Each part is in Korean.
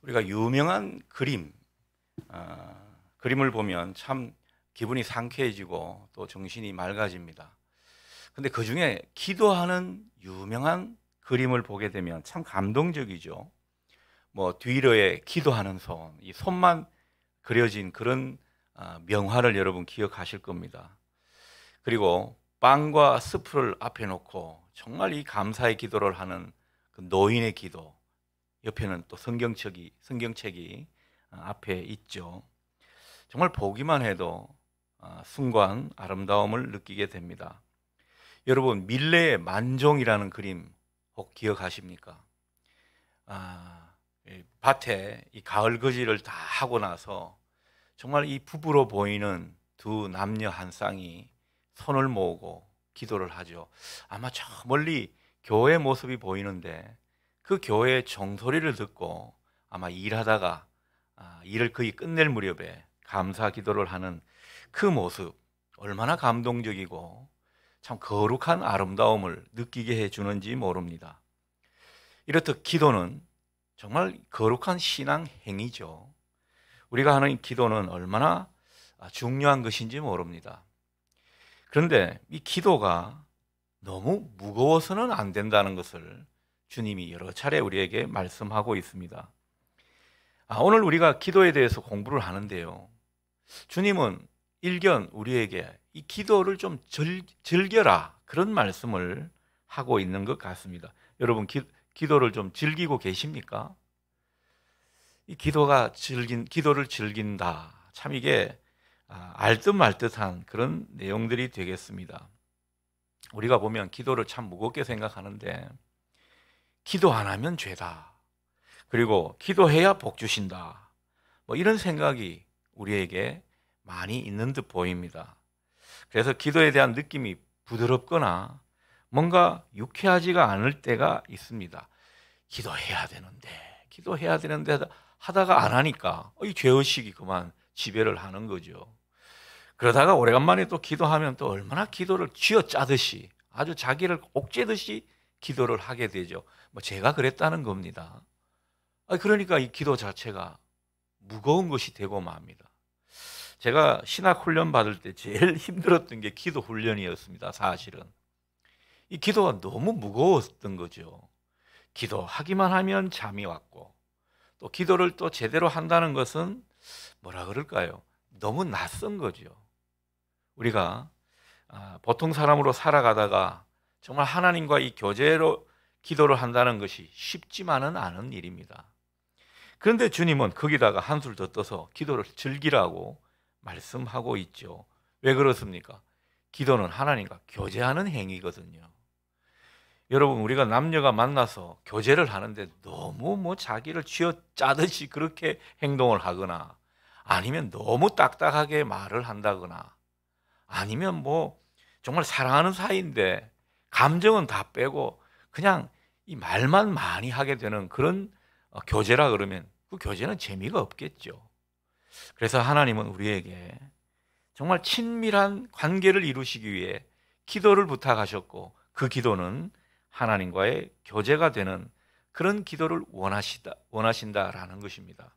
우리가 유명한 그림을 보면 참 기분이 상쾌해지고 또 정신이 맑아집니다. 근데 그 중에 기도하는 유명한 그림을 보게 되면 참 감동적이죠. 뭐 뒤로에 기도하는 손, 이 손만 그려진 그런 명화를 여러분 기억하실 겁니다. 그리고 빵과 스프를 앞에 놓고 정말 이 감사의 기도를 하는 그 노인의 기도, 옆에는 또 성경책이 앞에 있죠. 정말 보기만 해도 순간 아름다움을 느끼게 됩니다. 여러분, 밀레의 만종이라는 그림 혹 기억하십니까? 이 밭에 이 가을 거지를 다 하고 나서 정말 이 부부로 보이는 두 남녀 한 쌍이 손을 모으고 기도를 하죠. 아마 저 멀리 교회 모습이 보이는데 그 교회의 종소리를 듣고 아마 일하다가 일을 거의 끝낼 무렵에 감사 기도를 하는 그 모습, 얼마나 감동적이고 참 거룩한 아름다움을 느끼게 해주는지 모릅니다. 이렇듯 기도는 정말 거룩한 신앙 행위죠. 우리가 하는 기도는 얼마나 중요한 것인지 모릅니다. 그런데 이 기도가 너무 무거워서는 안 된다는 것을 주님이 여러 차례 우리에게 말씀하고 있습니다. 오늘 우리가 기도에 대해서 공부를 하는데요. 주님은 일견 우리에게 이 기도를 좀 즐겨라, 그런 말씀을 하고 있는 것 같습니다. 여러분, 기도를 좀 즐기고 계십니까? 이 기도를 즐긴다. 참 이게 알듯 말듯한 그런 내용들이 되겠습니다. 우리가 보면 기도를 참 무겁게 생각하는데, 기도 안 하면 죄다, 그리고 기도해야 복 주신다, 뭐 이런 생각이 우리에게 많이 있는 듯 보입니다. 그래서 기도에 대한 느낌이 부드럽거나 뭔가 유쾌하지가 않을 때가 있습니다. 기도해야 되는데 하다가 안 하니까 이 죄의식이 그만 지배를 하는 거죠. 그러다가 오래간만에 또 기도하면 또 얼마나 기도를 쥐어짜듯이, 아주 자기를 옥죄듯이 기도를 하게 되죠. 뭐 제가 그랬다는 겁니다. 그러니까 이 기도 자체가 무거운 것이 되고 맙니다. 제가 신학 훈련 받을 때 제일 힘들었던 게 기도 훈련이었습니다. 사실은 이 기도가 너무 무거웠던 거죠. 기도하기만 하면 잠이 왔고, 또 기도를 또 제대로 한다는 것은 뭐라 그럴까요? 너무 낯선 거죠. 우리가 보통 사람으로 살아가다가 정말 하나님과 이 교제로 기도를 한다는 것이 쉽지만은 않은 일입니다. 그런데 주님은 거기다가 한술 더 떠서 기도를 즐기라고 말씀하고 있죠. 왜 그렇습니까? 기도는 하나님과 교제하는 행위거든요. 여러분, 우리가 남녀가 만나서 교제를 하는데 너무 뭐 자기를 쥐어짜듯이 그렇게 행동을 하거나, 아니면 너무 딱딱하게 말을 한다거나, 아니면 뭐 정말 사랑하는 사이인데 감정은 다 빼고 그냥 이 말만 많이 하게 되는 그런 교제라 그러면 그 교제는 재미가 없겠죠. 그래서 하나님은 우리에게 정말 친밀한 관계를 이루시기 위해 기도를 부탁하셨고, 그 기도는 하나님과의 교제가 되는 그런 기도를 원하신다라는 것입니다.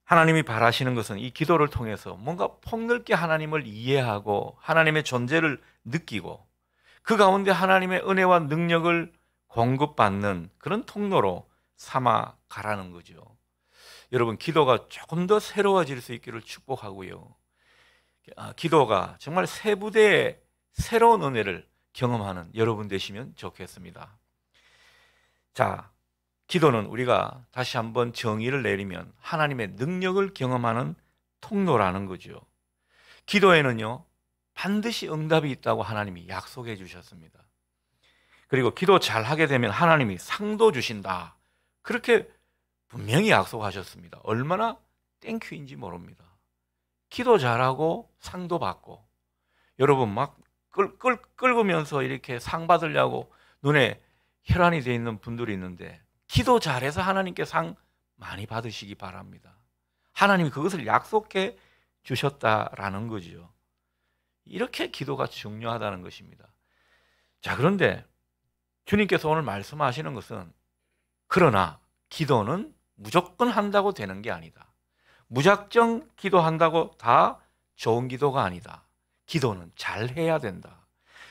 하나님이 바라시는 것은 이 기도를 통해서 뭔가 폭넓게 하나님을 이해하고 하나님의 존재를 느끼고, 그 가운데 하나님의 은혜와 능력을 공급받는 그런 통로로 삼아 가라는 거죠. 여러분, 기도가 조금 더 새로워질 수 있기를 축복하고요. 기도가 정말 세 부대의 새로운 은혜를 경험하는 여러분 되시면 좋겠습니다. 자, 기도는 우리가 다시 한번 정의를 내리면 하나님의 능력을 경험하는 통로라는 거죠. 기도에는요, 반드시 응답이 있다고 하나님이 약속해 주셨습니다. 그리고 기도 잘하게 되면 하나님이 상도 주신다, 그렇게 분명히 약속하셨습니다. 얼마나 땡큐인지 모릅니다. 기도 잘하고 상도 받고, 여러분 막 끓으면서 이렇게 상 받으려고 눈에 혈안이 되어 있는 분들이 있는데, 기도 잘해서 하나님께 상 많이 받으시기 바랍니다. 하나님이 그것을 약속해 주셨다라는 거죠. 이렇게 기도가 중요하다는 것입니다. 자, 그런데 주님께서 오늘 말씀하시는 것은, 그러나 기도는 무조건 한다고 되는 게 아니다. 무작정 기도한다고 다 좋은 기도가 아니다. 기도는 잘 해야 된다.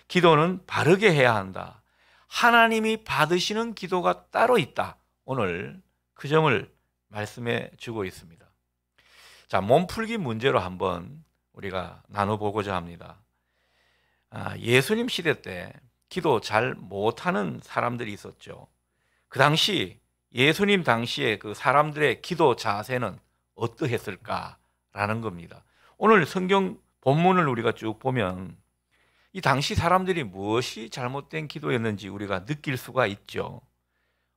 기도는 바르게 해야 한다. 하나님이 받으시는 기도가 따로 있다. 오늘 그 점을 말씀해 주고 있습니다. 자, 몸풀기 문제로 한번 우리가 나눠보고자 합니다. 예수님 시대 때 기도 잘 못하는 사람들이 있었죠. 그 당시 예수님 당시에 그 사람들의 기도 자세는 어떠했을까라는 겁니다. 오늘 성경 본문을 우리가 쭉 보면 이 당시 사람들이 무엇이 잘못된 기도였는지 우리가 느낄 수가 있죠.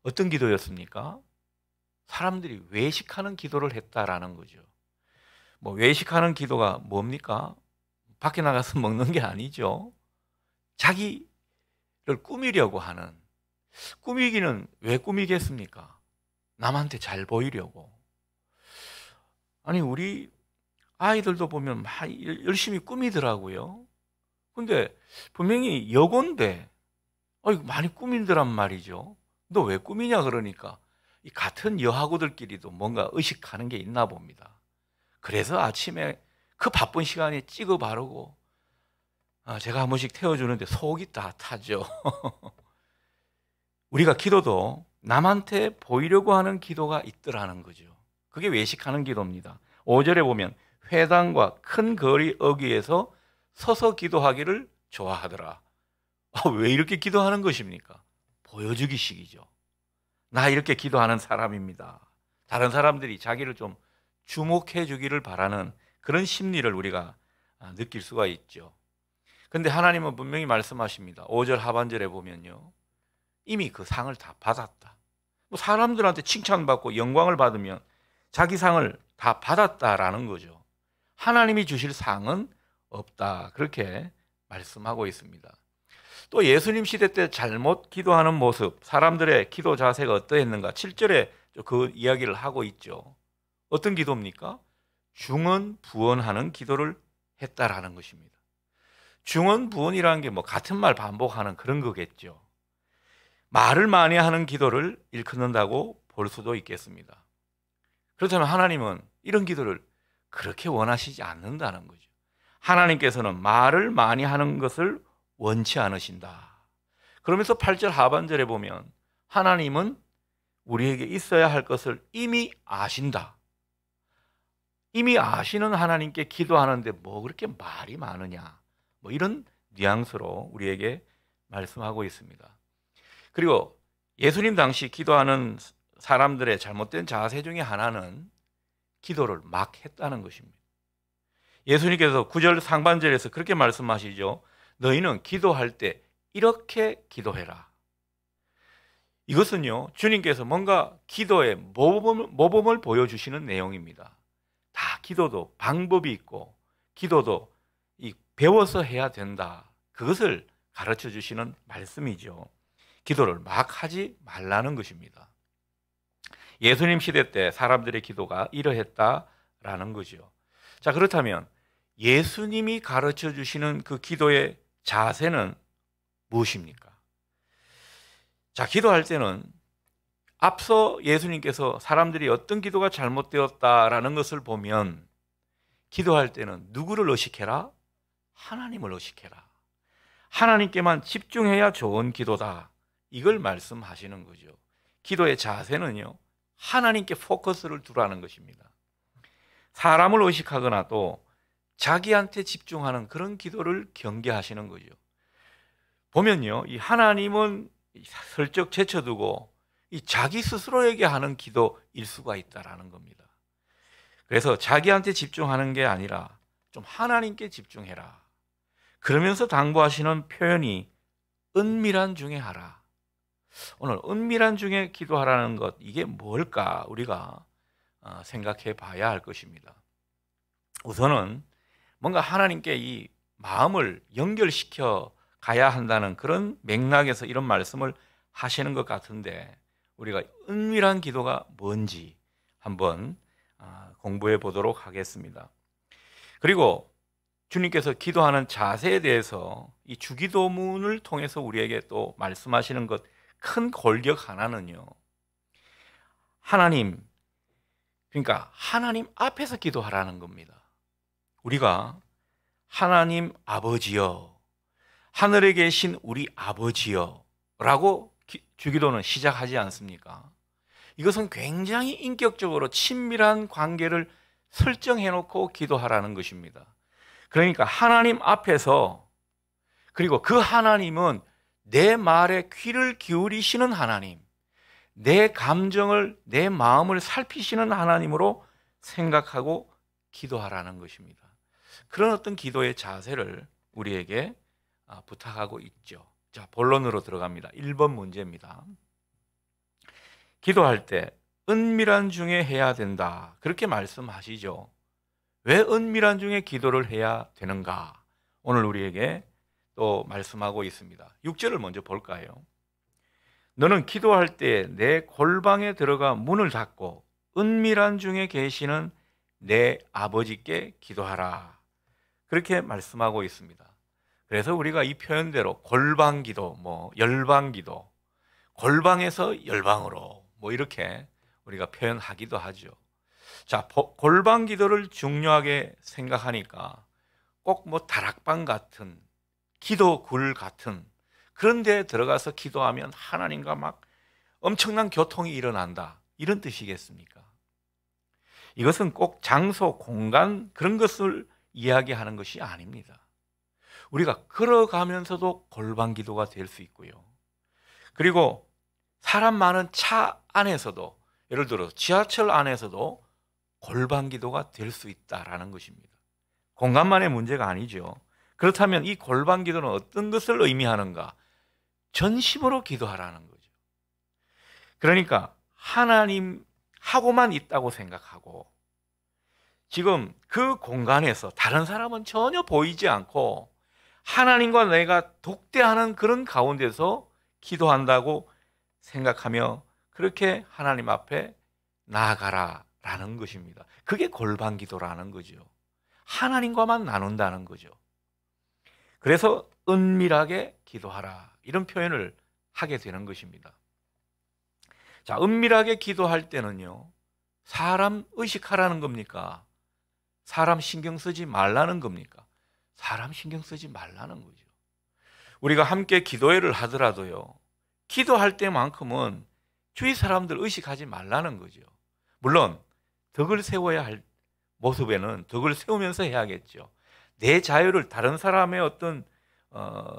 어떤 기도였습니까? 사람들이 외식하는 기도를 했다라는 거죠. 뭐 외식하는 기도가 뭡니까? 밖에 나가서 먹는 게 아니죠. 자기를 꾸미려고 하는, 꾸미기는 왜 꾸미겠습니까? 남한테 잘 보이려고. 아니 우리 아이들도 보면 막 열심히 꾸미더라고요. 근데 분명히 여고인데 많이 꾸민더란 말이죠. 너 왜 꾸미냐 그러니까 이 같은 여하고들끼리도 뭔가 의식하는 게 있나 봅니다. 그래서 아침에 그 바쁜 시간에 찍어 바르고 제가 한 번씩 태워주는데 속이 다 타죠. 우리가 기도도 남한테 보이려고 하는 기도가 있더라는 거죠. 그게 외식하는 기도입니다. 5절에 보면 회당과 큰 거리 어귀에서 서서 기도하기를 좋아하더라. 왜 이렇게 기도하는 것입니까? 보여주기식이죠. 나 이렇게 기도하는 사람입니다. 다른 사람들이 자기를 좀 주목해 주기를 바라는 그런 심리를 우리가 느낄 수가 있죠. 근데 하나님은 분명히 말씀하십니다. 5절 하반절에 보면요, 이미 그 상을 다 받았다. 뭐 사람들한테 칭찬받고 영광을 받으면 자기 상을 다 받았다라는 거죠. 하나님이 주실 상은 없다, 그렇게 말씀하고 있습니다. 또 예수님 시대 때 잘못 기도하는 모습, 사람들의 기도 자세가 어떠했는가 7절에 그 이야기를 하고 있죠. 어떤 기도입니까? 중언부언하는 기도를 했다라는 것입니다. 중언부언이라는 게 뭐 같은 말 반복하는 그런 거겠죠. 말을 많이 하는 기도를 일컫는다고 볼 수도 있겠습니다. 그렇다면 하나님은 이런 기도를 그렇게 원하시지 않는다는 거죠. 하나님께서는 말을 많이 하는 것을 원치 않으신다. 그러면서 8절 하반절에 보면 하나님은 우리에게 있어야 할 것을 이미 아신다. 이미 아시는 하나님께 기도하는데 뭐 그렇게 말이 많으냐, 뭐 이런 뉘앙스로 우리에게 말씀하고 있습니다. 그리고 예수님 당시 기도하는 사람들의 잘못된 자세 중에 하나는 기도를 막 했다는 것입니다. 예수님께서 9절 상반절에서 그렇게 말씀하시죠. 너희는 기도할 때 이렇게 기도해라. 이것은요, 주님께서 뭔가 기도의 모범을 보여주시는 내용입니다. 다 기도도 방법이 있고 기도도 배워서 해야 된다. 그것을 가르쳐 주시는 말씀이죠. 기도를 막 하지 말라는 것입니다. 예수님 시대 때 사람들의 기도가 이러했다라는 거죠. 자, 그렇다면 예수님이 가르쳐 주시는 그 기도의 자세는 무엇입니까? 자, 기도할 때는 앞서 예수님께서 사람들이 어떤 기도가 잘못되었다라는 것을 보면 기도할 때는 누구를 의식해라? 하나님을 의식해라. 하나님께만 집중해야 좋은 기도다. 이걸 말씀하시는 거죠. 기도의 자세는요, 하나님께 포커스를 두라는 것입니다. 사람을 의식하거나 또 자기한테 집중하는 그런 기도를 경계하시는 거죠. 보면요, 이 하나님은 슬쩍 제쳐두고 이 자기 스스로에게 하는 기도일 수가 있다라는 겁니다. 그래서 자기한테 집중하는 게 아니라 좀 하나님께 집중해라. 그러면서 당부하시는 표현이 은밀한 중에 하라. 오늘 은밀한 중에 기도하라는 것, 이게 뭘까 우리가 생각해 봐야 할 것입니다. 우선은 뭔가 하나님께 이 마음을 연결시켜 가야 한다는 그런 맥락에서 이런 말씀을 하시는 것 같은데, 우리가 은밀한 기도가 뭔지 한번 공부해 보도록 하겠습니다. 그리고 주님께서 기도하는 자세에 대해서 이 주기도문을 통해서 우리에게 또 말씀하시는 것 큰 골격 하나는요, 하나님, 그러니까 하나님 앞에서 기도하라는 겁니다. 우리가 하나님 아버지여, 하늘에 계신 우리 아버지여 라고 주기도는 시작하지 않습니까? 이것은 굉장히 인격적으로 친밀한 관계를 설정해 놓고 기도하라는 것입니다. 그러니까 하나님 앞에서, 그리고 그 하나님은 내 말에 귀를 기울이시는 하나님, 내 감정을, 내 마음을 살피시는 하나님으로 생각하고 기도하라는 것입니다. 그런 어떤 기도의 자세를 우리에게 부탁하고 있죠. 자, 본론으로 들어갑니다. 1번 문제입니다. 기도할 때 은밀한 중에 해야 된다, 그렇게 말씀하시죠. 왜 은밀한 중에 기도를 해야 되는가? 오늘 우리에게 또 말씀하고 있습니다. 6절을 먼저 볼까요? 너는 기도할 때 내 골방에 들어가 문을 닫고 은밀한 중에 계시는 내 아버지께 기도하라, 그렇게 말씀하고 있습니다. 그래서 우리가 이 표현대로 골방기도, 열방기도, 골방에서 열방으로 이렇게 우리가 표현하기도 하죠. 자, 골방기도를 중요하게 생각하니까 꼭 다락방 같은, 기도굴 같은 그런 데 들어가서 기도하면 하나님과 막 엄청난 교통이 일어난다, 이런 뜻이겠습니까? 이것은 꼭 장소, 공간 그런 것을 이야기하는 것이 아닙니다. 우리가 걸어가면서도 골방 기도가 될 수 있고요. 그리고 사람 많은 차 안에서도, 예를 들어 지하철 안에서도 골방 기도가 될 수 있다라는 것입니다. 공간만의 문제가 아니죠. 그렇다면 이 골방 기도는 어떤 것을 의미하는가? 전심으로 기도하라는 거죠. 그러니까 하나님하고만 있다고 생각하고, 지금 그 공간에서 다른 사람은 전혀 보이지 않고 하나님과 내가 독대하는 그런 가운데서 기도한다고 생각하며 그렇게 하나님 앞에 나아가라라는 것입니다. 그게 골방 기도라는 거죠. 하나님과만 나눈다는 거죠. 그래서 은밀하게 기도하라, 이런 표현을 하게 되는 것입니다. 자, 은밀하게 기도할 때는요, 사람 의식하라는 겁니까? 사람 신경 쓰지 말라는 겁니까? 사람 신경 쓰지 말라는 거죠. 우리가 함께 기도회를 하더라도요, 기도할 때만큼은 주위 사람들 의식하지 말라는 거죠. 물론 덕을 세워야 할 모습에는 덕을 세우면서 해야겠죠. 내 자유를 다른 사람의 어떤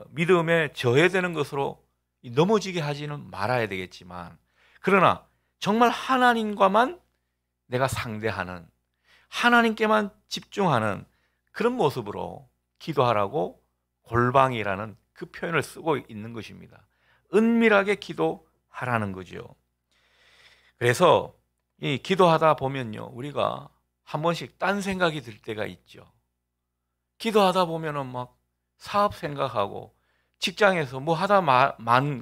믿음에 저해되는 것으로 넘어지게 하지는 말아야 되겠지만, 그러나 정말 하나님과만 내가 상대하는, 하나님께만 집중하는 그런 모습으로 기도하라고 골방이라는 그 표현을 쓰고 있는 것입니다. 은밀하게 기도하라는 거죠. 그래서 이 기도하다 보면요, 우리가 한 번씩 딴 생각이 들 때가 있죠. 기도하다 보면은 막 사업 생각하고, 직장에서 뭐 하다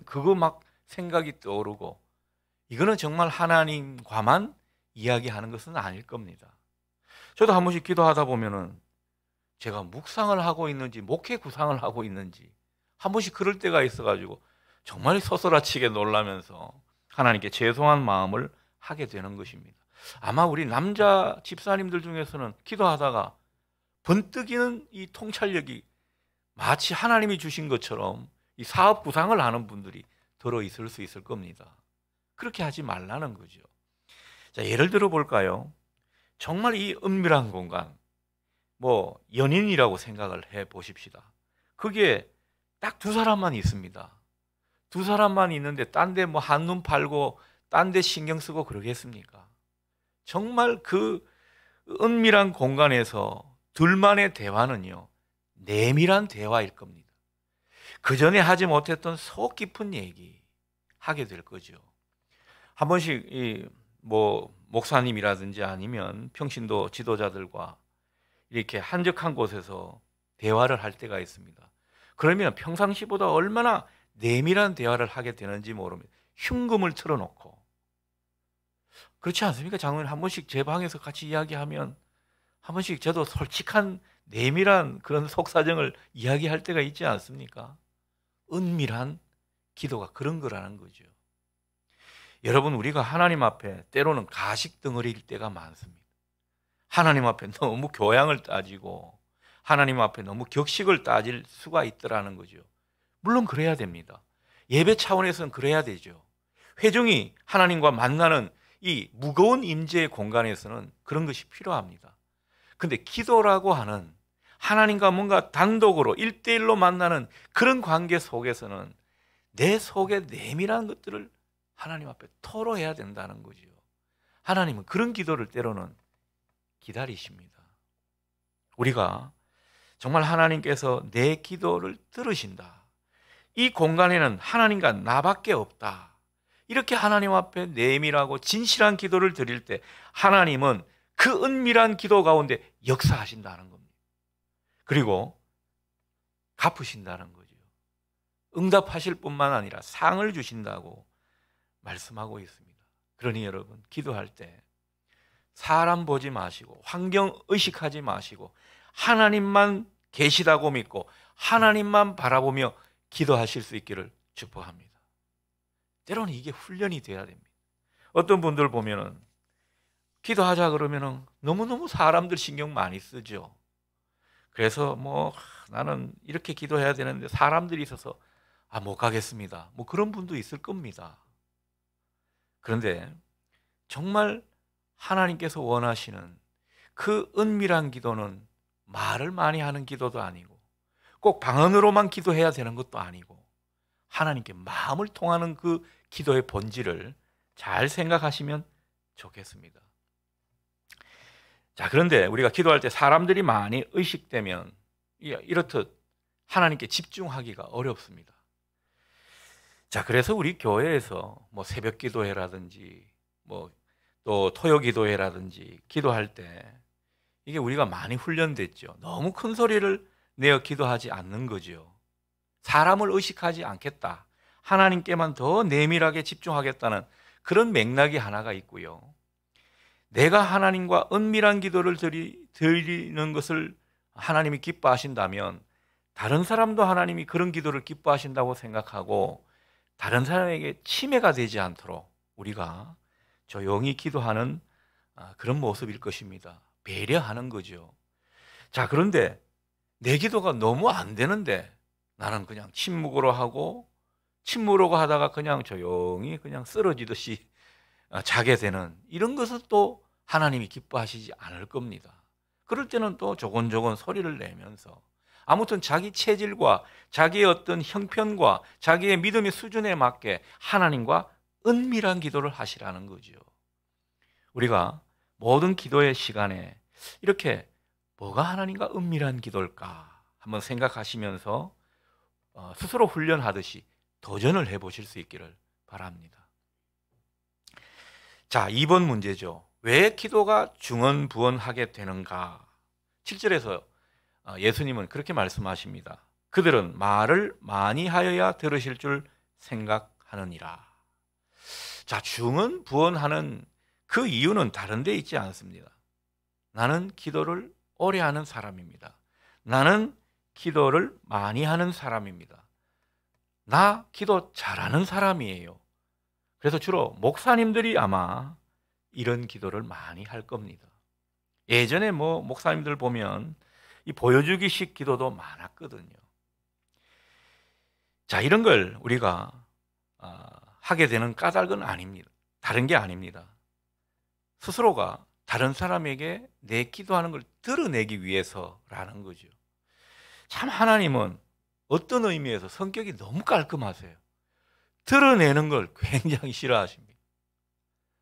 그거 막 생각이 떠오르고, 이거는 정말 하나님과만 이야기하는 것은 아닐 겁니다. 저도 한 번씩 기도하다 보면은 제가 묵상을 하고 있는지 목회 구상을 하고 있는지 한 번씩 그럴 때가 있어가지고 정말 서스라치게 놀라면서 하나님께 죄송한 마음을 하게 되는 것입니다. 아마 우리 남자 집사님들 중에서는 기도하다가 번뜩이는 이 통찰력이 마치 하나님이 주신 것처럼 이 사업 구상을 하는 분들이 들어 있을 수 있을 겁니다. 그렇게 하지 말라는 거죠. 자, 예를 들어 볼까요? 정말 이 은밀한 공간, 연인이라고 생각을 해 보십시다. 그게 딱 두 사람만 있습니다. 두 사람만 있는데 딴 데 한눈 팔고 딴 데 신경 쓰고 그러겠습니까? 정말 그 은밀한 공간에서 둘만의 대화는요, 내밀한 대화일 겁니다. 그 전에 하지 못했던 속 깊은 얘기 하게 될 거죠. 한 번씩 목사님이라든지 아니면 평신도 지도자들과 이렇게 한적한 곳에서 대화를 할 때가 있습니다. 그러면 평상시보다 얼마나 내밀한 대화를 하게 되는지 모릅니다. 흉금을 틀어놓고. 그렇지 않습니까? 장로님, 한 번씩 제 방에서 같이 이야기하면 한 번씩 저도 솔직한 내밀한 그런 속사정을 이야기할 때가 있지 않습니까? 은밀한 기도가 그런 거라는 거죠. 여러분, 우리가 하나님 앞에 때로는 가식 덩어리일 때가 많습니다. 하나님 앞에 너무 교양을 따지고 하나님 앞에 너무 격식을 따질 수가 있더라는 거죠. 물론 그래야 됩니다. 예배 차원에서는 그래야 되죠. 회중이 하나님과 만나는 이 무거운 임재의 공간에서는 그런 것이 필요합니다. 근데 기도라고 하는 하나님과 뭔가 단독으로 1대1로 만나는 그런 관계 속에서는 내 속에 내밀한 것들을 하나님 앞에 토로해야 된다는 거죠. 하나님은 그런 기도를 때로는 기다리십니다. 우리가 정말 하나님께서 내 기도를 들으신다, 이 공간에는 하나님과 나밖에 없다, 이렇게 하나님 앞에 내밀하고 진실한 기도를 드릴 때 하나님은 그 은밀한 기도 가운데 역사하신다는 겁니다. 그리고 갚으신다는 거죠. 응답하실 뿐만 아니라 상을 주신다고 말씀하고 있습니다. 그러니 여러분, 기도할 때 사람 보지 마시고 환경 의식하지 마시고 하나님만 계시다고 믿고 하나님만 바라보며 기도하실 수 있기를 축복합니다. 때로는 이게 훈련이 돼야 됩니다. 어떤 분들 보면은 기도하자 그러면은 너무너무 사람들 신경 많이 쓰죠. 그래서 나는 이렇게 기도해야 되는데 사람들이 있어서 못 가겠습니다, 그런 분도 있을 겁니다. 그런데 정말 하나님께서 원하시는 그 은밀한 기도는 말을 많이 하는 기도도 아니고 꼭 방언으로만 기도해야 되는 것도 아니고 하나님께 마음을 통하는 그 기도의 본질을 잘 생각하시면 좋겠습니다. 자, 그런데 우리가 기도할 때 사람들이 많이 의식되면 이렇듯 하나님께 집중하기가 어렵습니다. 자, 그래서 우리 교회에서 새벽 기도회라든지 또 토요 기도회라든지 기도할 때 이게 우리가 많이 훈련됐죠. 너무 큰 소리를 내어 기도하지 않는 거죠. 사람을 의식하지 않겠다, 하나님께만 더 내밀하게 집중하겠다는 그런 맥락이 하나가 있고요. 내가 하나님과 은밀한 기도를 드리는 것을 하나님이 기뻐하신다면 다른 사람도 하나님이 그런 기도를 기뻐하신다고 생각하고 다른 사람에게 침해가 되지 않도록 우리가 조용히 기도하는 그런 모습일 것입니다. 배려하는 거죠. 자, 그런데 내 기도가 너무 안 되는데 나는 그냥 침묵으로 하다가 그냥 조용히 그냥 쓰러지듯이 자게 되는 이런 것은 또 하나님이 기뻐하시지 않을 겁니다. 그럴 때는 또 조곤조곤 소리를 내면서 아무튼 자기 체질과 자기의 어떤 형편과 자기의 믿음의 수준에 맞게 하나님과 은밀한 기도를 하시라는 거죠. 우리가 모든 기도의 시간에 이렇게 뭐가 하나님과 은밀한 기도일까 한번 생각하시면서 스스로 훈련하듯이 도전을 해보실 수 있기를 바랍니다. 자, 2번 문제죠. 왜 기도가 중언부언하게 되는가? 7절에서 예수님은 그렇게 말씀하십니다. 그들은 말을 많이 하여야 들으실 줄 생각하느니라. 자, 중언부언하는 그 이유는 다른 데 있지 않습니다. 나는 기도를 오래 하는 사람입니다. 나는 기도를 많이 하는 사람입니다. 나 기도 잘하는 사람이에요. 그래서 주로 목사님들이 아마 이런 기도를 많이 할 겁니다. 예전에 목사님들 보면 이 보여주기식 기도도 많았거든요. 자, 이런 걸 우리가 하게 되는 까닭은 아닙니다. 다른 게 아닙니다. 스스로가 다른 사람에게 내 기도하는 걸 드러내기 위해서라는 거죠. 참 하나님은 어떤 의미에서 성격이 너무 깔끔하세요. 드러내는 걸 굉장히 싫어하십니다.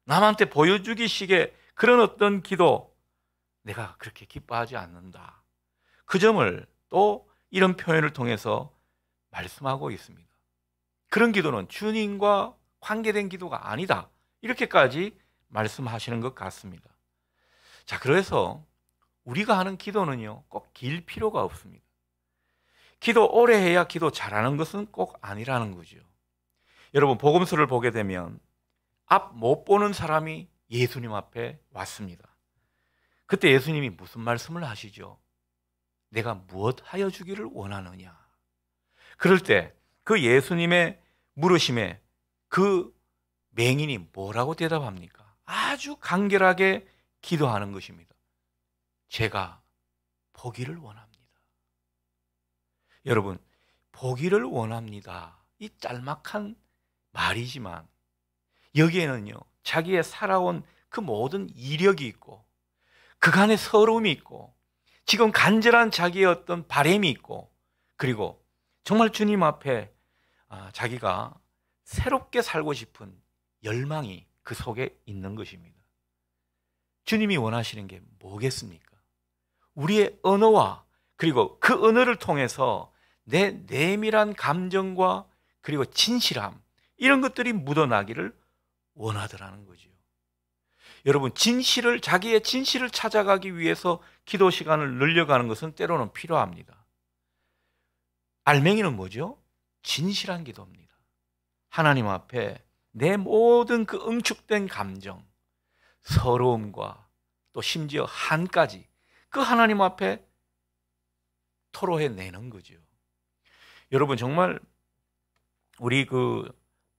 남한테 보여주기식의 그런 어떤 기도, 내가 그렇게 기뻐하지 않는다. 그 점을 또 이런 표현을 통해서 말씀하고 있습니다. 그런 기도는 주님과 관계된 기도가 아니다, 이렇게까지 말씀하시는 것 같습니다. 자, 그래서 우리가 하는 기도는요, 꼭 길 필요가 없습니다. 기도 오래 해야 기도 잘하는 것은 꼭 아니라는 거죠. 여러분, 복음서를 보게 되면 앞 못 보는 사람이 예수님 앞에 왔습니다. 그때 예수님이 무슨 말씀을 하시죠? 내가 무엇 하여 주기를 원하느냐? 그럴 때 그 예수님의 물으심에 그 맹인이 뭐라고 대답합니까? 아주 간결하게 기도하는 것입니다. 제가 보기를 원합니다. 여러분, 보기를 원합니다. 이 짤막한 말이지만 여기에는요, 자기의 살아온 그 모든 이력이 있고 그간의 서러움이 있고 지금 간절한 자기의 어떤 바람이 있고 그리고 정말 주님 앞에 자기가 새롭게 살고 싶은 열망이 그 속에 있는 것입니다. 주님이 원하시는 게 뭐겠습니까? 우리의 언어와 그리고 그 언어를 통해서 내 내밀한 감정과 그리고 진실함, 이런 것들이 묻어나기를 원하더라는 거죠. 여러분, 자기의 진실을 찾아가기 위해서 기도 시간을 늘려가는 것은 때로는 필요합니다. 알맹이는 뭐죠? 진실한 기도입니다. 하나님 앞에 내 모든 그 응축된 감정, 서러움과 또 심지어 한까지 그 하나님 앞에 토로해내는 거죠. 여러분, 정말 우리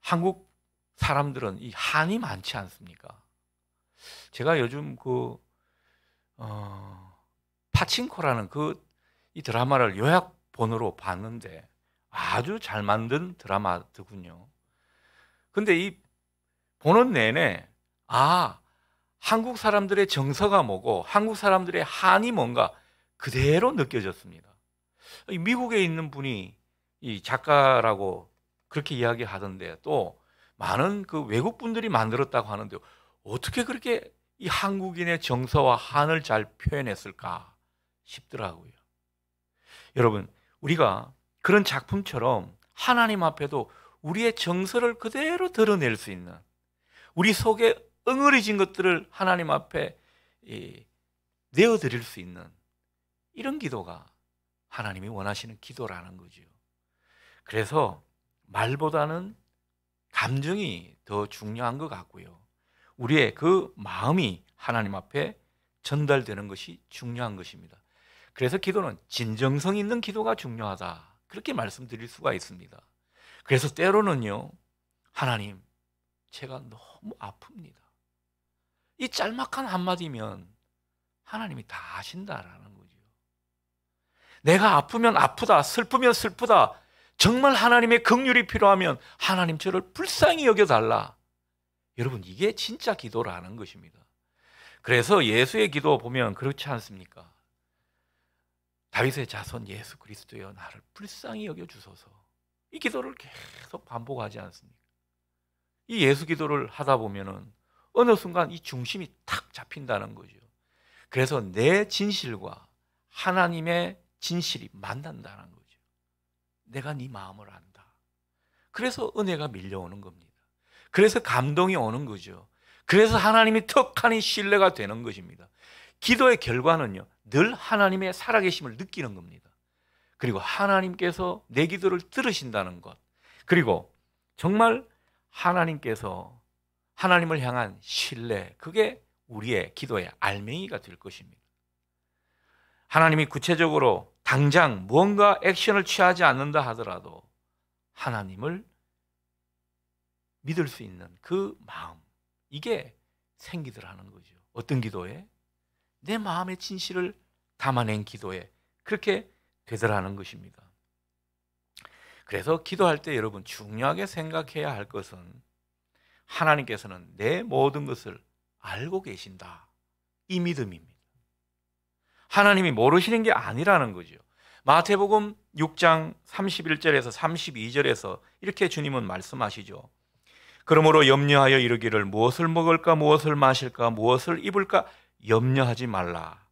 한국 사람들은 이 한이 많지 않습니까? 제가 요즘 파친코라는 이 드라마를 요약본으로 봤는데 아주 잘 만든 드라마더군요. 근데 이 보는 내내 한국 사람들의 정서가 뭐고 한국 사람들의 한이 뭔가 그대로 느껴졌습니다. 미국에 있는 분이 이 작가라고 그렇게 이야기하던데 또 많은 외국 분들이 만들었다고 하는데 어떻게 그렇게 이 한국인의 정서와 한을 잘 표현했을까 싶더라고요. 여러분, 우리가 그런 작품처럼 하나님 앞에도 우리의 정서를 그대로 드러낼 수 있는, 우리 속에 응어리진 것들을 하나님 앞에 내어드릴 수 있는 이런 기도가 하나님이 원하시는 기도라는 거죠. 그래서 말보다는 감정이 더 중요한 것 같고요. 우리의 그 마음이 하나님 앞에 전달되는 것이 중요한 것입니다. 그래서 기도는 진정성 있는 기도가 중요하다, 그렇게 말씀드릴 수가 있습니다. 그래서 때로는요, 하나님, 제가 너무 아픕니다. 이 짤막한 한마디면 하나님이 다 아신다라는 거죠. 내가 아프면 아프다, 슬프면 슬프다, 정말 하나님의 긍휼이 필요하면 하나님 저를 불쌍히 여겨달라. 여러분, 이게 진짜 기도라는 것입니다. 그래서 예수의 기도 보면 그렇지 않습니까? 다윗의 자손 예수 그리스도여, 나를 불쌍히 여겨주소서. 이 기도를 계속 반복하지 않습니까? 이 예수 기도를 하다 보면은 어느 순간 이 중심이 탁 잡힌다는 거죠. 그래서 내 진실과 하나님의 진실이 만난다는 거죠. 내가 네 마음을 안다. 그래서 은혜가 밀려오는 겁니다. 그래서 감동이 오는 거죠. 그래서 하나님이 턱하니 신뢰가 되는 것입니다. 기도의 결과는요, 늘 하나님의 살아계심을 느끼는 겁니다. 그리고 하나님께서 내 기도를 들으신다는 것, 그리고 정말 하나님께서 하나님을 향한 신뢰, 그게 우리의 기도의 알맹이가 될 것입니다. 하나님이 구체적으로 당장 무언가 액션을 취하지 않는다 하더라도 하나님을 믿을 수 있는 그 마음, 이게 생기더라는 거죠. 어떤 기도에? 내 마음의 진실을 담아낸 기도에 그렇게 되더라는 것입니다. 그래서 기도할 때 여러분 중요하게 생각해야 할 것은 하나님께서는 내 모든 것을 알고 계신다, 이 믿음입니다. 하나님이 모르시는 게 아니라는 거죠. 마태복음 6장 31절에서 32절에서 이렇게 주님은 말씀하시죠. 그러므로 염려하여 이르기를 무엇을 먹을까 무엇을 마실까 무엇을 입을까 염려하지 말라.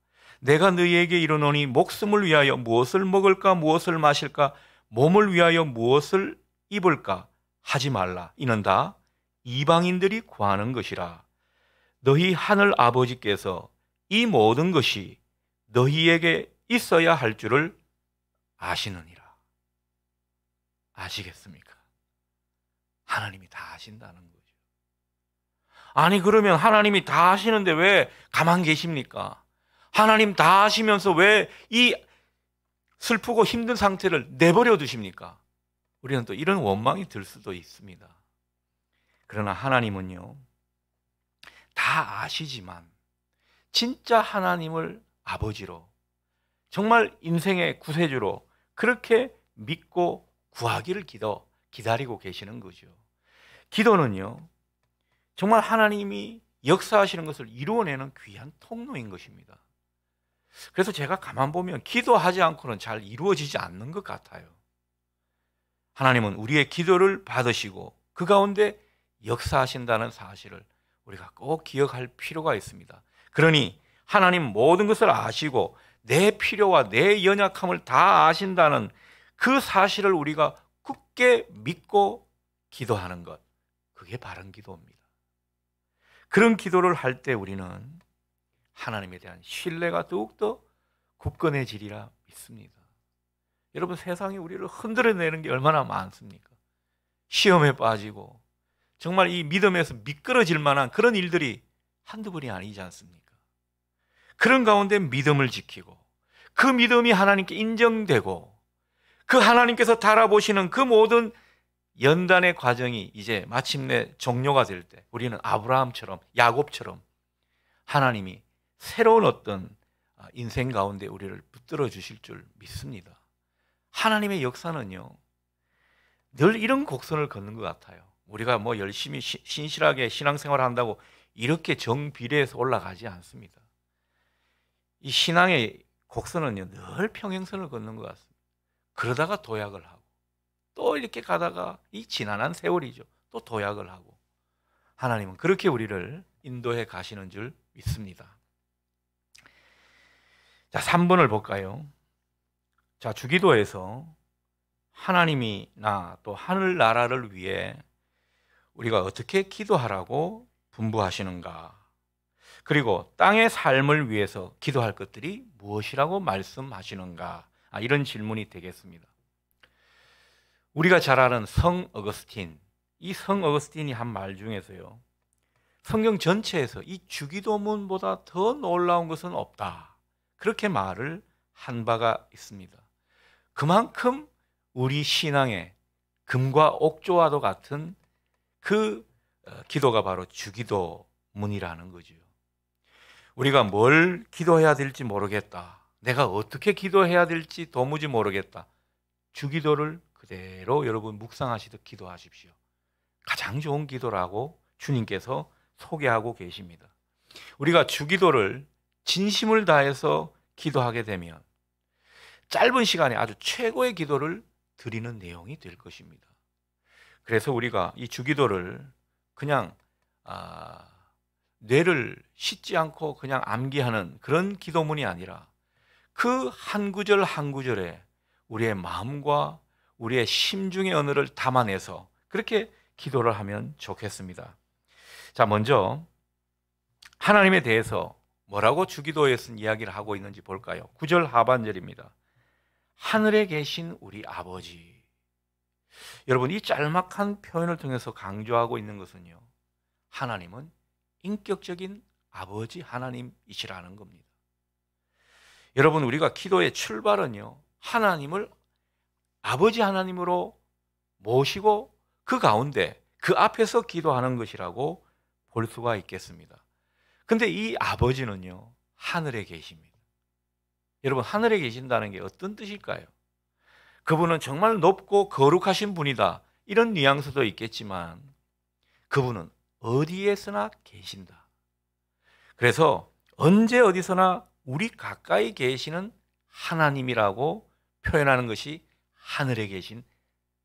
내가 너희에게 이르노니 목숨을 위하여 무엇을 먹을까 무엇을 마실까 몸을 위하여 무엇을 입을까 하지 말라. 이는 다 이방인들이 구하는 것이라. 너희 하늘 아버지께서 이 모든 것이 너희에게 있어야 할 줄을 아시느니라. 아시겠습니까? 하나님이 다 아신다는 거죠. 아니, 그러면 하나님이 다 아시는데 왜 가만 계십니까? 하나님 다 아시면서 왜 이 슬프고 힘든 상태를 내버려 두십니까? 우리는 또 이런 원망이 들 수도 있습니다. 그러나 하나님은요, 다 아시지만 진짜 하나님을 아버지로, 정말 인생의 구세주로 그렇게 믿고 구하기를 기다리고 계시는 거죠. 기도는요, 정말 하나님이 역사하시는 것을 이루어내는 귀한 통로인 것입니다. 그래서 제가 가만 보면 기도하지 않고는 잘 이루어지지 않는 것 같아요. 하나님은 우리의 기도를 받으시고 그 가운데 역사하신다는 사실을 우리가 꼭 기억할 필요가 있습니다. 그러니 하나님 모든 것을 아시고 내 필요와 내 연약함을 다 아신다는 그 사실을 우리가 굳게 믿고 기도하는 것, 그게 바른 기도입니다. 그런 기도를 할 때 우리는 하나님에 대한 신뢰가 더욱더 굳건해지리라 믿습니다. 여러분, 세상에 우리를 흔들어내는 게 얼마나 많습니까? 시험에 빠지고 정말 이 믿음에서 미끄러질 만한 그런 일들이 한두 번이 아니지 않습니까? 그런 가운데 믿음을 지키고 그 믿음이 하나님께 인정되고 그 하나님께서 달아보시는 그 모든 연단의 과정이 이제 마침내 종료가 될 때 우리는 아브라함처럼, 야곱처럼 하나님이 새로운 어떤 인생 가운데 우리를 붙들어 주실 줄 믿습니다. 하나님의 역사는요, 늘 이런 곡선을 걷는 것 같아요. 우리가 뭐 열심히 신실하게 신앙생활을 한다고 이렇게 정비례해서 올라가지 않습니다. 이 신앙의 곡선은요, 늘 평행선을 걷는 것 같습니다. 그러다가 도약을 하고 또 이렇게 가다가 이 지난한 세월이죠, 또 도약을 하고, 하나님은 그렇게 우리를 인도해 가시는 줄 믿습니다. 자, 3번을 볼까요? 자, 주기도에서 하나님이나 또 하늘나라를 위해 우리가 어떻게 기도하라고 분부하시는가, 그리고 땅의 삶을 위해서 기도할 것들이 무엇이라고 말씀하시는가, 이런 질문이 되겠습니다. 우리가 잘 아는 성 어거스틴, 이 성 어거스틴이 한 말 중에서요, 성경 전체에서 이 주기도문보다 더 놀라운 것은 없다, 그렇게 말을 한 바가 있습니다. 그만큼 우리 신앙의 금과 옥조와도 같은 그 기도가 바로 주기도문이라는 거죠. 우리가 뭘 기도해야 될지 모르겠다, 내가 어떻게 기도해야 될지 도무지 모르겠다, 주기도를 그대로 여러분 묵상하시듯 기도하십시오. 가장 좋은 기도라고 주님께서 소개하고 계십니다. 우리가 주기도를 진심을 다해서 기도하게 되면 짧은 시간에 아주 최고의 기도를 드리는 내용이 될 것입니다. 그래서 우리가 이 주기도를 그냥 뇌를 씻지 않고 그냥 암기하는 그런 기도문이 아니라 그 한 구절 한 구절에 우리의 마음과 우리의 심중의 언어를 담아내서 그렇게 기도를 하면 좋겠습니다. 자, 먼저 하나님에 대해서 뭐라고 주기도에 쓴 이야기를 하고 있는지 볼까요? 9절 하반절입니다. 하늘에 계신 우리 아버지. 여러분, 이 짤막한 표현을 통해서 강조하고 있는 것은요, 하나님은 인격적인 아버지 하나님이시라는 겁니다. 여러분, 우리가 기도의 출발은요, 하나님을 아버지 하나님으로 모시고 그 가운데 그 앞에서 기도하는 것이라고 볼 수가 있겠습니다. 근데 이 아버지는요, 하늘에 계십니다. 여러분, 하늘에 계신다는 게 어떤 뜻일까요? 그분은 정말 높고 거룩하신 분이다, 이런 뉘앙스도 있겠지만 그분은 어디에서나 계신다. 그래서 언제 어디서나 우리 가까이 계시는 하나님이라고 표현하는 것이 하늘에 계신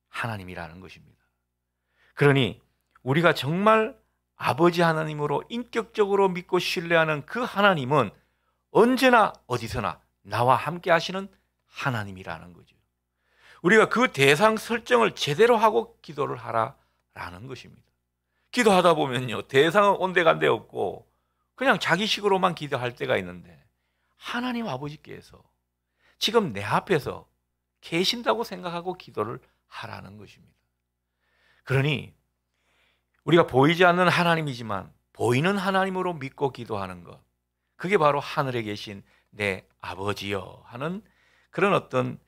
하나님이라는 것입니다. 그러니 우리가 정말 아버지 하나님으로 인격적으로 믿고 신뢰하는 그 하나님은 언제나 어디서나 나와 함께 하시는 하나님이라는 거죠. 우리가 그 대상 설정을 제대로 하고 기도를 하라라는 것입니다. 기도하다 보면요, 대상은 온데간데 없고 그냥 자기식으로만 기도할 때가 있는데 하나님 아버지께서 지금 내 앞에서 계신다고 생각하고 기도를 하라는 것입니다. 그러니 우리가 보이지 않는 하나님이지만 보이는 하나님으로 믿고 기도하는 것, 그게 바로 하늘에 계신 내 아버지여 하는 그런 어떤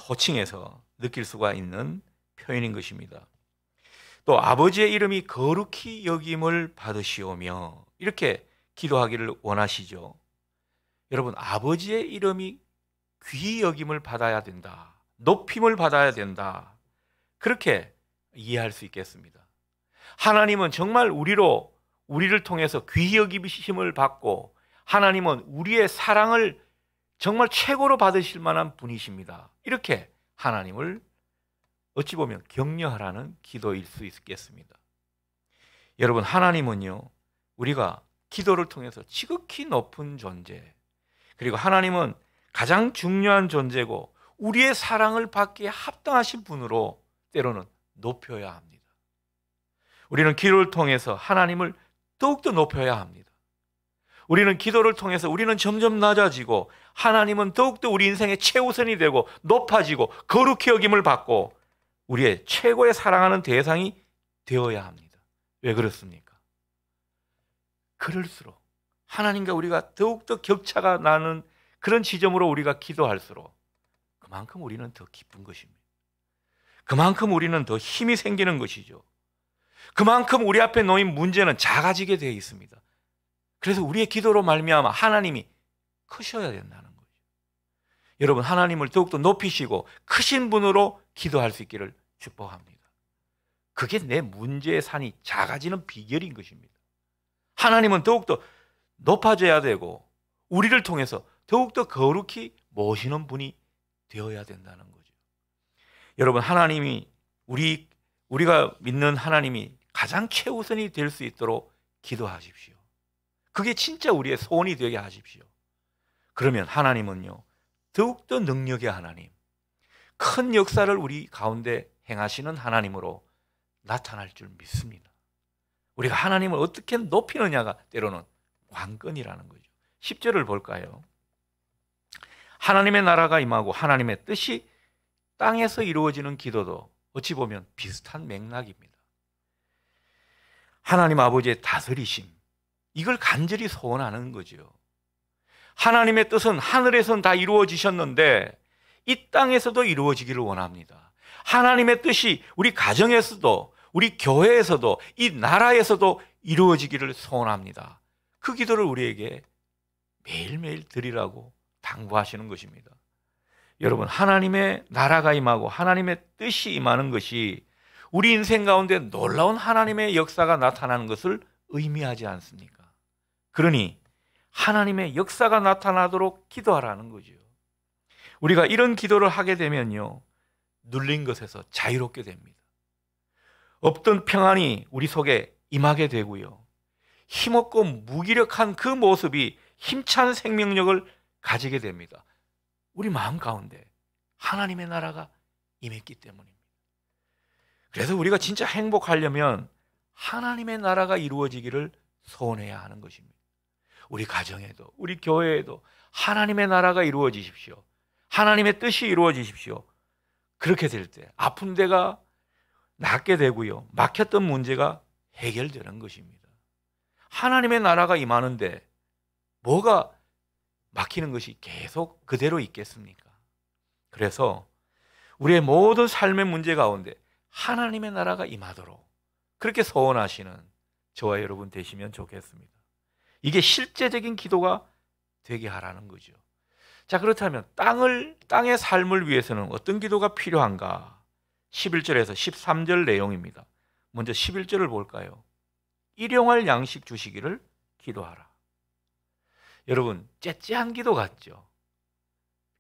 호칭에서 느낄 수가 있는 표현인 것입니다. 또 아버지의 이름이 거룩히 여김을 받으시오며 이렇게 기도하기를 원하시죠. 여러분, 아버지의 이름이 귀히 여김을 받아야 된다, 높임을 받아야 된다, 그렇게 이해할 수 있겠습니다. 하나님은 정말 우리를 통해서 귀히 여기심을 받고 하나님은 우리의 사랑을 정말 최고로 받으실 만한 분이십니다. 이렇게 하나님을 어찌 보면 격려하라는 기도일 수 있겠습니다. 여러분, 하나님은요, 우리가 기도를 통해서 지극히 높은 존재, 그리고 하나님은 가장 중요한 존재고 우리의 사랑을 받기에 합당하신 분으로 때로는 높여야 합니다. 우리는 기도를 통해서 하나님을 더욱더 높여야 합니다. 우리는 기도를 통해서 우리는 점점 낮아지고 하나님은 더욱더 우리 인생의 최우선이 되고 높아지고 거룩히 여김을 받고 우리의 최고의 사랑하는 대상이 되어야 합니다. 왜 그렇습니까? 그럴수록 하나님과 우리가 더욱더 격차가 나는 그런 지점으로 우리가 기도할수록 그만큼 우리는 더 기쁜 것입니다. 그만큼 우리는 더 힘이 생기는 것이죠. 그만큼 우리 앞에 놓인 문제는 작아지게 되어 있습니다. 그래서 우리의 기도로 말미암아 하나님이 크셔야 된다는 거죠. 여러분, 하나님을 더욱더 높이시고 크신 분으로 기도할 수 있기를 축복합니다. 그게 내 문제의 산이 작아지는 비결인 것입니다. 하나님은 더욱더 높아져야 되고 우리를 통해서 더욱더 거룩히 모시는 분이 되어야 된다는 거죠. 여러분, 하나님이 우리가 믿는 하나님이 가장 최우선이 될 수 있도록 기도하십시오. 그게 진짜 우리의 소원이 되게 하십시오. 그러면 하나님은요, 더욱더 능력의 하나님, 큰 역사를 우리 가운데 행하시는 하나님으로 나타날 줄 믿습니다. 우리가 하나님을 어떻게 높이느냐가 때로는 관건이라는 거죠. 10절을 볼까요? 하나님의 나라가 임하고 하나님의 뜻이 땅에서 이루어지는 기도도 어찌 보면 비슷한 맥락입니다. 하나님 아버지의 다스리심, 이걸 간절히 소원하는 거죠. 하나님의 뜻은 하늘에서는 다 이루어지셨는데 이 땅에서도 이루어지기를 원합니다. 하나님의 뜻이 우리 가정에서도 우리 교회에서도 이 나라에서도 이루어지기를 소원합니다. 그 기도를 우리에게 매일매일 드리라고 당부하시는 것입니다. 여러분, 하나님의 나라가 임하고 하나님의 뜻이 임하는 것이 우리 인생 가운데 놀라운 하나님의 역사가 나타나는 것을 의미하지 않습니까? 그러니 하나님의 역사가 나타나도록 기도하라는 거죠. 우리가 이런 기도를 하게 되면요, 눌린 것에서 자유롭게 됩니다. 없던 평안이 우리 속에 임하게 되고요, 힘없고 무기력한 그 모습이 힘찬 생명력을 가지게 됩니다. 우리 마음 가운데 하나님의 나라가 임했기 때문입니다. 그래서 우리가 진짜 행복하려면 하나님의 나라가 이루어지기를 소원해야 하는 것입니다. 우리 가정에도 우리 교회에도 하나님의 나라가 이루어지십시오. 하나님의 뜻이 이루어지십시오. 그렇게 될 때 아픈 데가 낫게 되고요, 막혔던 문제가 해결되는 것입니다. 하나님의 나라가 임하는데 뭐가 막히는 것이 계속 그대로 있겠습니까? 그래서 우리의 모든 삶의 문제 가운데 하나님의 나라가 임하도록 그렇게 소원하시는 저와 여러분 되시면 좋겠습니다. 이게 실제적인 기도가 되게 하라는 거죠. 자, 그렇다면 땅의 삶을 위해서는 어떤 기도가 필요한가? 11절에서 13절 내용입니다. 먼저 11절을 볼까요? 일용할 양식 주시기를 기도하라. 여러분, 째째한 기도 같죠?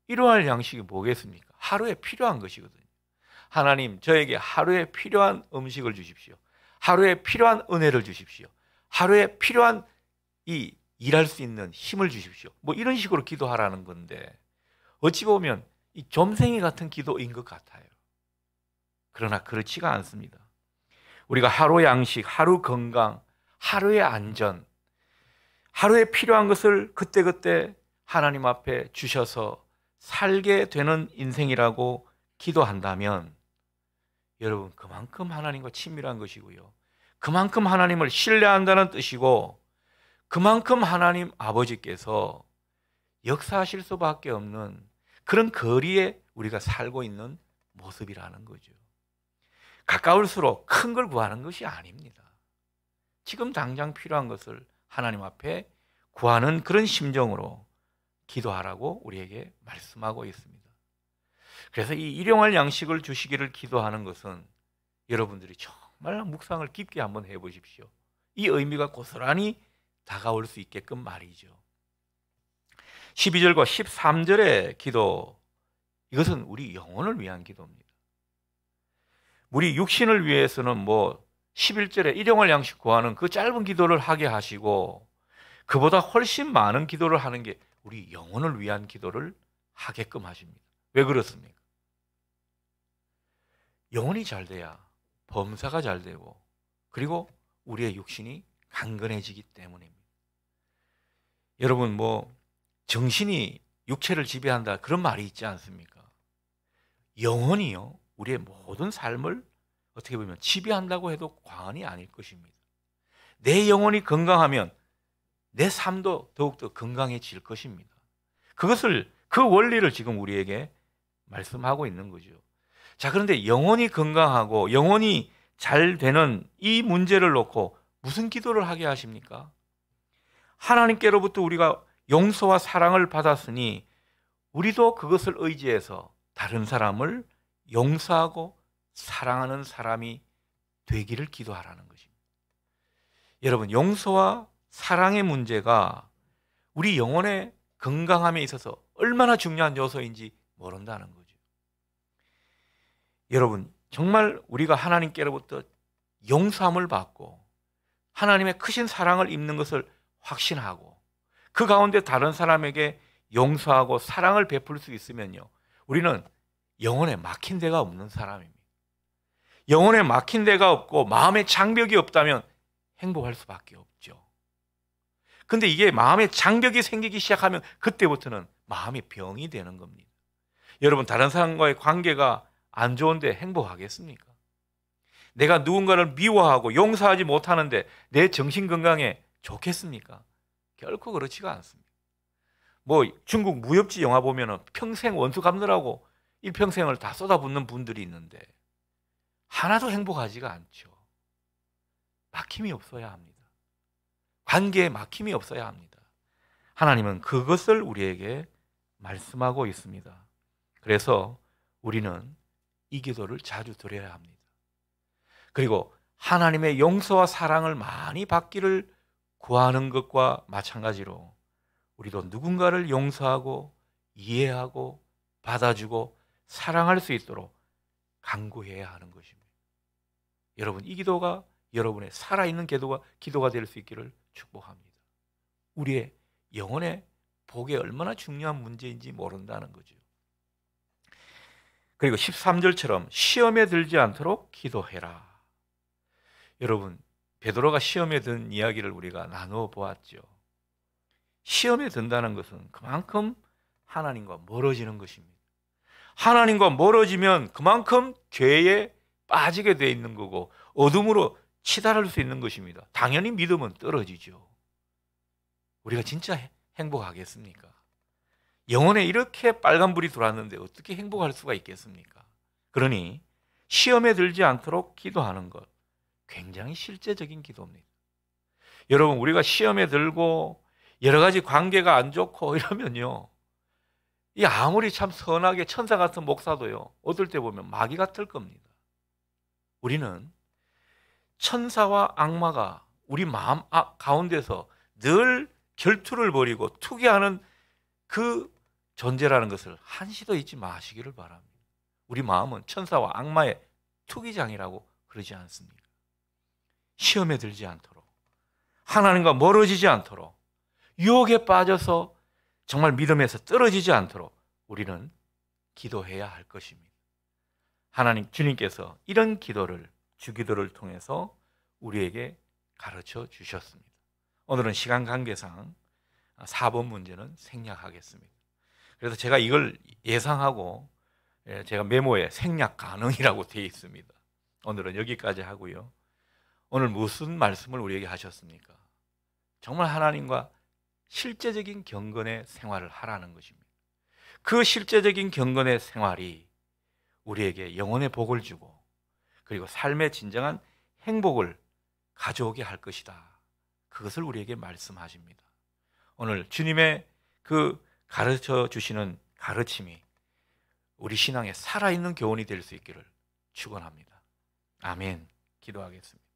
일용할 양식이 뭐겠습니까? 하루에 필요한 것이거든요. 하나님, 저에게 하루에 필요한 음식을 주십시오. 하루에 필요한 은혜를 주십시오. 하루에 필요한 일할 수 있는 힘을 주십시오. 뭐 이런 식으로 기도하라는 건데 어찌 보면 이 점생이 같은 기도인 것 같아요. 그러나 그렇지가 않습니다. 우리가 하루 양식, 하루 건강, 하루의 안전, 하루에 필요한 것을 그때그때 하나님 앞에 주셔서 살게 되는 인생이라고 기도한다면 여러분, 그만큼 하나님과 친밀한 것이고요, 그만큼 하나님을 신뢰한다는 뜻이고, 그만큼 하나님 아버지께서 역사하실 수밖에 없는 그런 거리에 우리가 살고 있는 모습이라는 거죠. 가까울수록 큰 걸 구하는 것이 아닙니다. 지금 당장 필요한 것을 하나님 앞에 구하는 그런 심정으로 기도하라고 우리에게 말씀하고 있습니다. 그래서 이 일용할 양식을 주시기를 기도하는 것은 여러분들이 정말 묵상을 깊게 한번 해보십시오. 이 의미가 고스란히 다가올 수 있게끔 말이죠. 12절과 13절의 기도, 이것은 우리 영혼을 위한 기도입니다. 우리 육신을 위해서는 11절에 일용할 양식 구하는 그 짧은 기도를 하게 하시고, 그보다 훨씬 많은 기도를 하는 게 우리 영혼을 위한 기도를 하게끔 하십니다. 왜 그렇습니까? 영혼이 잘 돼야 범사가 잘 되고, 그리고 우리의 육신이 강건해지기 때문입니다. 여러분, 정신이 육체를 지배한다, 그런 말이 있지 않습니까? 영혼이요, 우리의 모든 삶을 어떻게 보면 지배한다고 해도 과언이 아닐 것입니다. 내 영혼이 건강하면 내 삶도 더욱더 건강해질 것입니다. 그 원리를 지금 우리에게 말씀하고 있는 거죠. 자, 그런데 영혼이 건강하고 영혼이 잘 되는 이 문제를 놓고 무슨 기도를 하게 하십니까? 하나님께로부터 우리가 용서와 사랑을 받았으니 우리도 그것을 의지해서 다른 사람을 용서하고 사랑하는 사람이 되기를 기도하라는 것입니다. 여러분, 용서와 사랑의 문제가 우리 영혼의 건강함에 있어서 얼마나 중요한 요소인지 모른다는 거죠. 여러분, 정말 우리가 하나님께로부터 용서함을 받고 하나님의 크신 사랑을 입는 것을 확신하고 그 가운데 다른 사람에게 용서하고 사랑을 베풀 수 있으면요, 우리는 영혼에 막힌 데가 없는 사람입니다. 영혼에 막힌 데가 없고 마음에 장벽이 없다면 행복할 수밖에 없죠. 근데 이게 마음에 장벽이 생기기 시작하면 그때부터는 마음이 병이 되는 겁니다. 여러분, 다른 사람과의 관계가 안 좋은데 행복하겠습니까? 내가 누군가를 미워하고 용서하지 못하는데 내 정신 건강에 좋겠습니까? 결코 그렇지가 않습니다. 중국 무협지 영화 보면은 평생 원수 갚느라고 일평생을 다 쏟아붓는 분들이 있는데 하나도 행복하지가 않죠. 막힘이 없어야 합니다. 관계에 막힘이 없어야 합니다. 하나님은 그것을 우리에게 말씀하고 있습니다. 그래서 우리는 이 기도를 자주 드려야 합니다. 그리고 하나님의 용서와 사랑을 많이 받기를 구하는 것과 마찬가지로 우리도 누군가를 용서하고 이해하고 받아주고 사랑할 수 있도록 간구해야 하는 것입니다. 여러분, 이 기도가 여러분의 살아있는 기도가 될 수 있기를 축복합니다. 우리의 영혼의 복이 얼마나 중요한 문제인지 모른다는 거죠. 그리고 13절처럼 시험에 들지 않도록 기도해라. 여러분, 베드로가 시험에 든 이야기를 우리가 나누어 보았죠. 시험에 든다는 것은 그만큼 하나님과 멀어지는 것입니다. 하나님과 멀어지면 그만큼 죄에 빠지게 돼 있는 거고 어둠으로 치달을 수 있는 것입니다. 당연히 믿음은 떨어지죠. 우리가 진짜 행복하겠습니까? 영혼에 이렇게 빨간불이 들어왔는데 어떻게 행복할 수가 있겠습니까? 그러니 시험에 들지 않도록 기도하는 것, 굉장히 실제적인 기도입니다. 여러분, 우리가 시험에 들고 여러 가지 관계가 안 좋고 이러면요, 이 아무리 참 선하게 천사 같은 목사도요, 어떨 때 보면 마귀 같을 겁니다. 우리는 천사와 악마가 우리 마음 가운데서 늘 결투를 벌이고 투기하는 그 존재라는 것을 한시도 잊지 마시기를 바랍니다. 우리 마음은 천사와 악마의 투기장이라고 그러지 않습니까? 시험에 들지 않도록, 하나님과 멀어지지 않도록, 유혹에 빠져서 정말 믿음에서 떨어지지 않도록 우리는 기도해야 할 것입니다. 하나님, 주님께서 이런 기도를, 주기도를 통해서 우리에게 가르쳐 주셨습니다. 오늘은 시간 관계상 4번 문제는 생략하겠습니다. 그래서 제가 이걸 예상하고 제가 메모에 생략 가능이라고 되어 있습니다. 오늘은 여기까지 하고요. 오늘 무슨 말씀을 우리에게 하셨습니까? 정말 하나님과 실제적인 경건의 생활을 하라는 것입니다. 그 실제적인 경건의 생활이 우리에게 영혼의 복을 주고 그리고 삶의 진정한 행복을 가져오게 할 것이다. 그것을 우리에게 말씀하십니다. 오늘 주님의 그 가르쳐 주시는 가르침이 우리 신앙에 살아있는 교훈이 될 수 있기를 축원합니다. 아멘. 기도하겠습니다.